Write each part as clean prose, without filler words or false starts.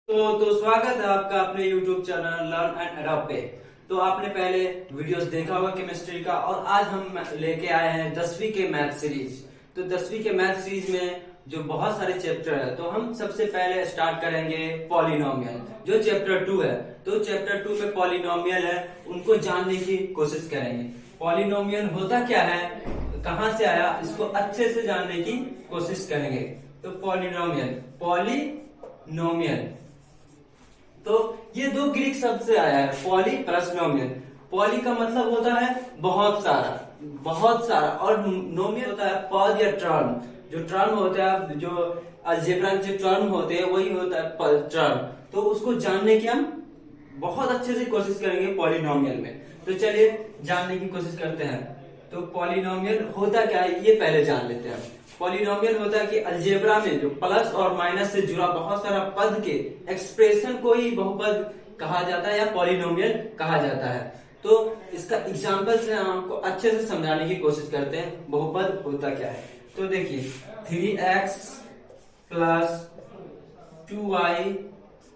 तो स्वागत है आपका अपने YouTube channel learn and adopt पे। तो आपने पहले वीडियोस देखा होगा केमिस्ट्री का, और आज हम लेके आए हैं 10वीं के मैथ सीरीज। तो 10वीं के मैथ सीरीज में जो बहुत सारे चैप्टर है, तो हम सबसे पहले स्टार्ट करेंगे पॉलिनोमियल, जो चैप्टर 2 है। तो चैप्टर 2 में पॉलिनोमियल है, उनको जानने की कोशिश करेंगे। पॉलिनोमियल होता क्या है, कहाँ से आया, इसको अच्छे से जानने की कोशिश करेंगे। तो पॉलिनोमियल तो ये दो ग्रीक शब्द से आया है, पॉली प्लस नोमियल। पॉली का मतलब होता है बहुत सारा, और नोमियल होता है पद या टर्म। जो टर्म होता है, जो अलजेब्रा के टर्म होते हैं, वही होता है टर्म। तो उसको जानने की हम बहुत अच्छे से कोशिश करेंगे पॉलिनोमियल में। तो चलिए जानने की कोशिश करते हैं। तो पॉलिनोमियल होता क्या है, ये पहले जान लेते हैं। पॉलिनोमियल होता है कि अलजेब्रा में जो प्लस और माइनस से जुड़ा बहुत सारा पद के एक्सप्रेशन को ही बहुपद कहा जाता है या पॉलिनोमियल कहा जाता है। तो इसका एग्जांपल से हम आपको अच्छे से समझाने की कोशिश करते हैं बहुपद होता क्या है। तो देखिए 3x plus 2y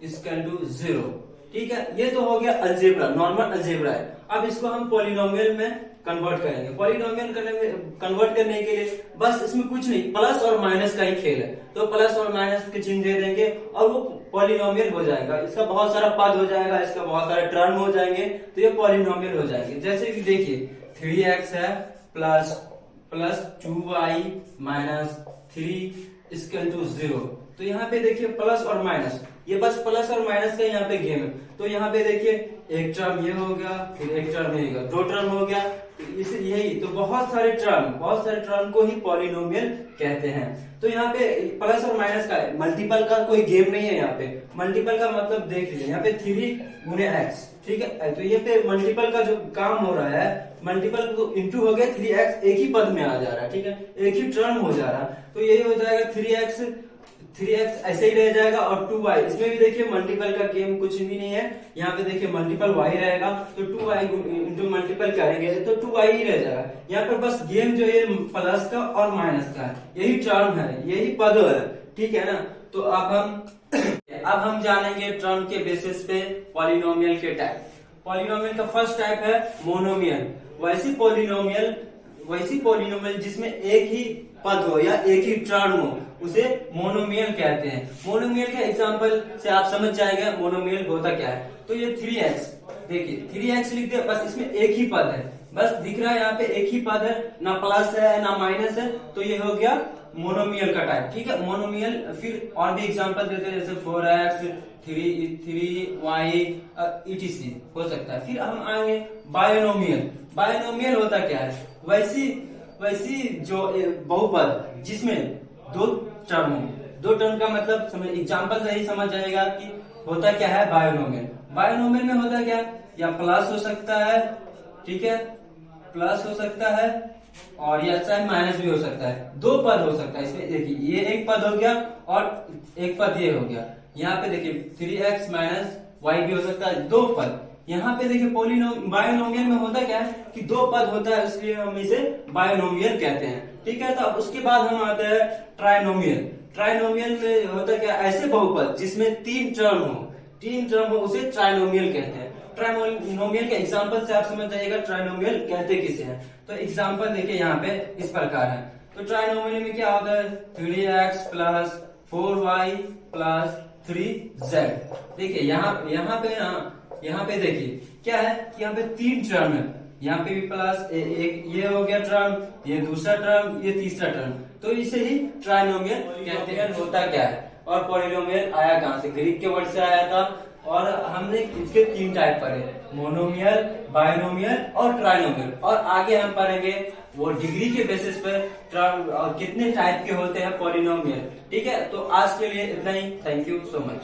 equal to 0, ठीक है। ये तो हो गया अलजेब्रा, नॉर्मल अलजेब्रा है। अब इसको हम पॉलिनोमियल में कन्वर्ट करेंगे। पॉलिनोमियल कन्वर्ट करने के लिए बस इसमें कुछ नहीं, प्लस और माइनस का ही खेल है। तो प्लस और माइनस के चिन्ह दे देंगे और वो पॉलिनोमियल हो जाएगा। इसका बहुत सारा पद हो जाएगा, इसका बहुत सारे टर्म हो जाएंगे, तो ये पॉलिनोमियल हो जाएंगे। जैसे कि देखिए 3x है plus 2y minus 3 equal to 0। तो यहाँ पे देखिए प्लस और माइनस, ये बस प्लस और माइनस का यहाँ पे गेम है। तो यहाँ पे देखिए एक टर्म ये हो गया, फिर एक टर्म ये हो गया, 2 टर्म हो गया। इसे यही तो बहुत सारे टर्म को ही पॉलिनोमियल कहते हैं। तो यहाँ पे प्लस और माइनस का है, मल्टीपल का कोई गेम नहीं है। यहाँ पे मल्टीपल का मतलब देख लीजिए, यहाँ पे 3 गुने x, ठीक है। तो ये पे मल्टीपल का जो काम हो रहा है, मल्टीपल तो इंटू हो गया 3x, एक ही पद में आ जा रहा है, ठीक है, एक ही टर्म हो जा रहा है। तो यही हो जाएगा 3x ऐसे ही रह जाएगा, और 2y, इसमें भी देखिए मल्टीपल का गेम कुछ भी नहीं है। यहाँ पे देखिए मल्टीपल y रहेगा, तो 2y इंटू मल्टीपल करेंगे तो 2y ही रह जाएगा। यहाँ पर बस गेम जो है प्लस का और माइनस का है, यही टर्म है, यही पद है, ठीक है ना। तो अब हम जानेंगे टर्म के बेसिस पे पॉलिनोमियल के टाइप। पॉलिनोमियल का फर्स्ट टाइप है मोनोमियल। वैसी पॉलिनोमियल जिसमें एक ही पद हो या एक ही टर्म हो, उसे मोनोमियल कहते हैं। मोनोमियल के एग्जांपल से आप समझ जाएंगे मोनोमियल होता क्या है। तो ये 3x, देखिए 3x लिख दिया, बस इसमें एक ही पद है, बस दिख रहा है यहाँ पे एक ही पद है, ना प्लस है ना माइनस है। तो ये हो गया मोनोमियल का टाइप, ठीक है। मोनोमियल फिर और भी एग्जांपल देते हैं, जैसे 4x 3y etc हो सकता है। फिर हम आएंगे बायनोमियल। बायनोमियल होता क्या है, वैसी जो बहुपद जिसमें दो टर्म का मतलब समझ, एग्जांपल से ही समझ जाएगा कि होता क्या है बायनोमियल। बायनोमियल में होता क्या है, या प्लस हो सकता है, ठीक है, प्लस हो सकता है, और या चाहे माइनस भी हो सकता है। 2 पद हो सकता है इसमें, देखिए ये एक पद हो गया और एक पद ये हो गया। यहाँ पे देखिए 3x माइनस y भी हो सकता है, 2 पद। यहाँ पे देखिए बायनोमियल में होता क्या है कि 2 पद होता है, इसलिए हम इसे बायनोमियल कहते हैं, ठीक है। तो अब उसके बाद हम आते हैं ट्राइनोमियल। ट्राइनोमियल में होता क्या, ऐसे बहुपद जिसमें 3 टर्म हो उसे ट्राइनोमियल कहते हैं। ट्राइनोमियल के एग्जांपल से आप समझ जाइएगा ट्राइनोमियल कहते किसे हैं। तो एग्जांपल देखिए यहाँ पे इस प्रकार है। तो ट्राइनोमियल में क्या होता है, 3x plus 4y plus 3z। देखिए यहाँ पे देखिए क्या है कि यहाँ पे 3 टर्म है, यहाँ पे भी प्लस एक ये हो गया टर्म, ये दूसरा टर्म, ये तीसरा टर्म। तो इसे ही ट्राइनोमियल कहते हैं। होता क्या है, और पॉलिनोमियल आया कहाँ से, ग्रीक के वर्ड से आया था। और हमने इसके 3 टाइप पढ़े, मोनोमियल, बायनोमियल और ट्राइनोमियल। और आगे हम पढ़ेंगे वो डिग्री के बेसिस पे टर्म और कितने टाइप के होते हैं पॉलिनोमियल, ठीक है। तो आज के लिए इतना ही, थैंक यू सो मच।